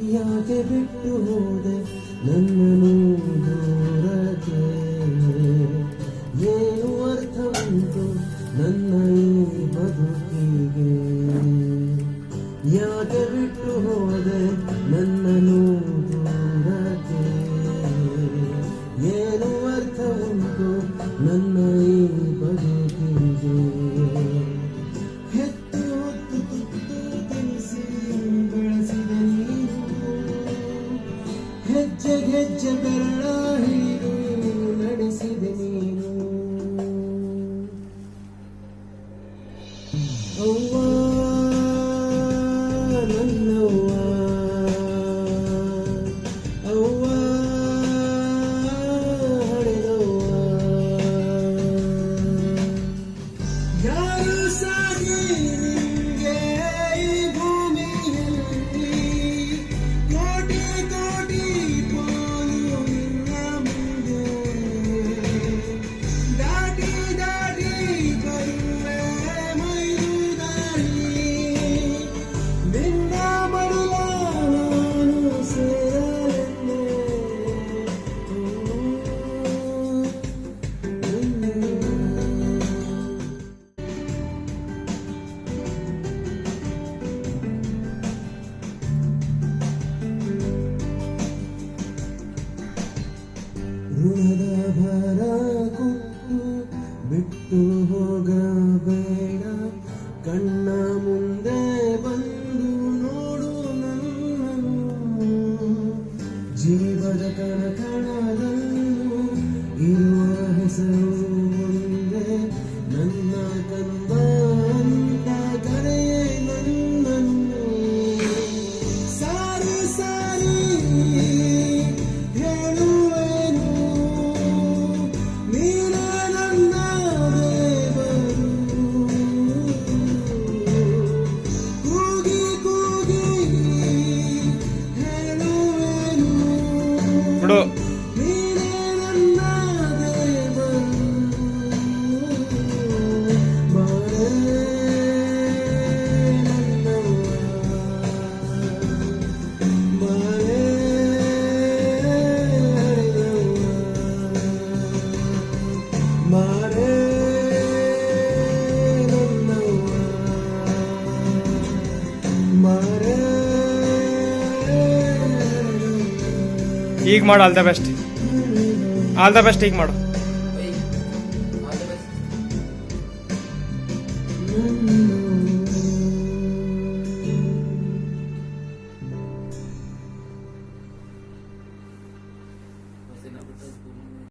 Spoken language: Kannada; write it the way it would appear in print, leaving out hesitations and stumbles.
ಯಾಕೆ ಬಿಟ್ಟು ಹೋದೆ ನನ್ನನ್ನು ದೂರಕ್ಕೆ, ಏನು ಅರ್ಥ ಉಂಟು ನನ್ನ ಈ ಬದುಕಿಗೆ, ಯಾಕೆ ಬಿಟ್ಟು ಹೋದೆ ನನ್ನನ್ನು ದೂರಕ್ಕೆ, ಏನು ಅರ್ಥ ಉಂಟು ನನ್ನ ಈ ಬದುಕಿಗೆ. ಹೆತ್ತು ಹೊತ್ತು ತುತ್ತು ತಿನಿಸಿ ಬೆಳೆಸಿದೆ ನೀನು, ಹೆಜ್ಜೆ ಹೆಜ್ಜೆ ಬೆರಳ ಹಿಡಿದು ನಡೆಸಿದೆ ನೀನು. ಅವ್ವ ನನ್ನವ್ವ, ಅವ್ವ ಹಡೆದವ್ವ, ಯಾರು ಸಾಗಿ ನಿಂಗೆ ಈ ಭೂಮಿಯಲ್ಲಿ, ಕೋಟಿ ಕೋಟಿ ಪಾಲು ನಿನ್ನ ಮುಂದೆ, ದಾಟಿ ದಾಟಿ ಬರುವೆ ಮೈದು ದಾರಿ, ನಿನ್ನ ಮಡಿಲ ನಾನು ಸೇರಲೆಂದೆ. ಋಣದ ಭರ ಕೊಟ್ಟು ಬಿಟ್ಟು ಹೋಗಬೇಡ, ಕಣ್ಣ ಮುಂದೆ ಬಂದು ನೋಡು ನನ್ನನ್ನು, ಜೀವದ ಕಣಕಣದಲ್ಲೂ ಇರುವ ಹೆಸರು ಒಂದೇ, ನನ್ನ ಕಂದ ಅಂತ ಕರೆಯೇ ನನ್ನನ್ನು. ಸಾರಿ ಸಾರಿ ಹೇಳುವೆನು, ನೀನೇ ನನ್ನ ದೇವರು, ಕೂಗಿ ಕೂಗಿ ಹೇಳುವೆನು, ನೀನೇ ನನ್ನ ದೇವರು. ಬಾರೆ ನನ್ನವ್ವ, ಬಾರೆ ಹಡೆದವ್ವ, ಬಾರೆ ನನ್ನವ್ವ, ಬಾರೆ ಈಗ ಮಾಡು. All the best, all the best. ಈಗ ಮಾಡು.